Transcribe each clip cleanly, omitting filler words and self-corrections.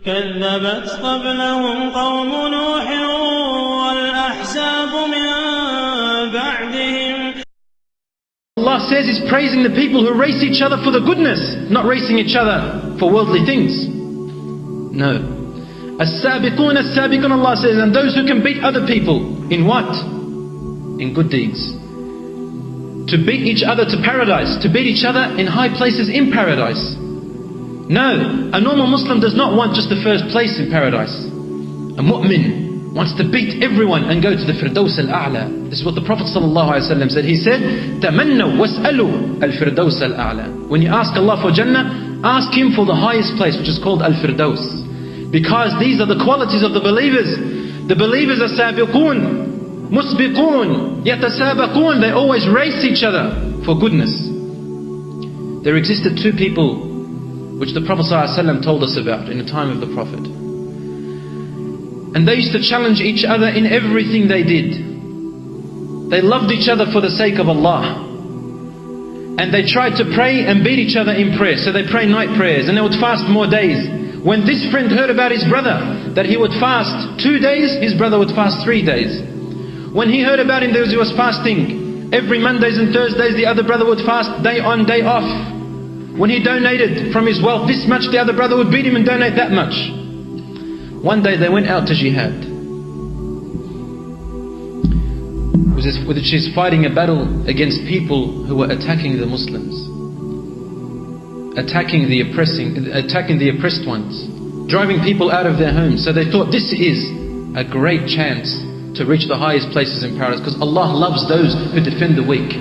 كذبت قبلهم قوم نوح والأحزاب من بعدهم. Allah says He's praising the people who race each other for the goodness, not racing each other for worldly things. No. As-sabiqun, as-sabiqun, Allah says, and those who can beat other people. In what? In good deeds. To beat each other to paradise, to beat each other in high places in paradise. No, a normal Muslim does not want just the first place in paradise. A mu'min wants to beat everyone and go to the Firdaus al-A'la. This is what the Prophet ﷺ said. He said, تَمَنَّوْا وَاسْأَلُوا الْفِرْدَوْسَ الْأَعْلَى. When you ask Allah for Jannah, ask Him for the highest place, which is called Al-Firdaus. Because these are the qualities of the believers. The believers are sabiqun, musbiqun, yatasabaqun. They always race each other for goodness. There existed two people which the Prophet ﷺ told us about in the time of the Prophet. And they used to challenge each other in everything they did. They loved each other for the sake of Allah. And they tried to pray and beat each other in prayer. So they pray night prayers and they would fast more days. When this friend heard about his brother, that he would fast 2 days, his brother would fast 3 days. When he heard about him that he was fasting every Mondays and Thursdays, the other brother would fast day on, day off. When he donated from his wealth this much, the other brother would beat him and donate that much. One day they went out to jihad, which is fighting a battle against people who were attacking the Muslims, attacking the oppressed ones, driving people out of their homes. So they thought this is a great chance to reach the highest places in paradise, because Allah loves those who defend the weak.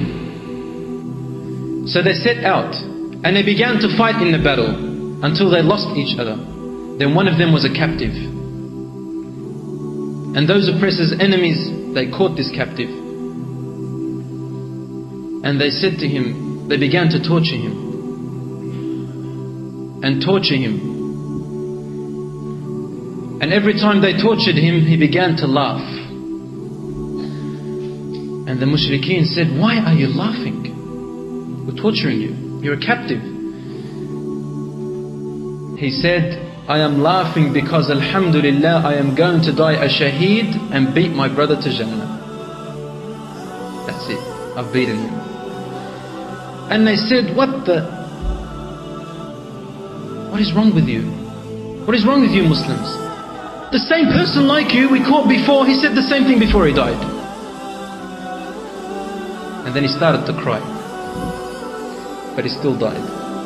So they set out and they began to fight in the battle until they lost each other. Then one of them was a captive. And those oppressors' enemies, they caught this captive. And they said to him, they began to torture him. And torture him. And every time they tortured him, he began to laugh. And the mushrikeen said, why are you laughing? We're torturing you. You're a captive. He said, I am laughing because alhamdulillah I am going to die a shaheed and beat my brother to Jannah. That's it. I've beaten him. And they said, what is wrong with you? What is wrong with you Muslims? The same person like you we caught before, he said the same thing before he died. And then he started to cry. But he still died.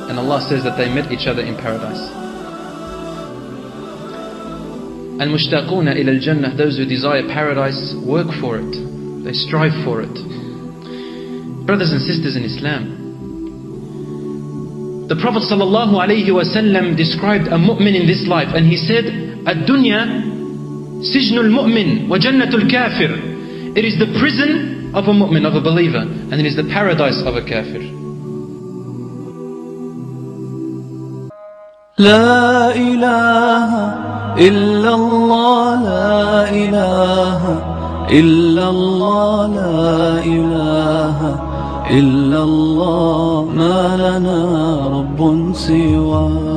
And Allah says that they met each other in paradise. Al-mushtaquna ila al-jannah, those who desire paradise work for it. They strive for it. Brothers and sisters in Islam, the Prophet ﷺ described a mu'min in this life, and he said, Ad-dunya sijnul mu'min wa jannatul kafir. It is the prison of a mu'min, of a believer, and it is the paradise of a kafir. La ilaha إلا الله لا إله إلا الله لا إله إلا الله ما لنا رب سواه.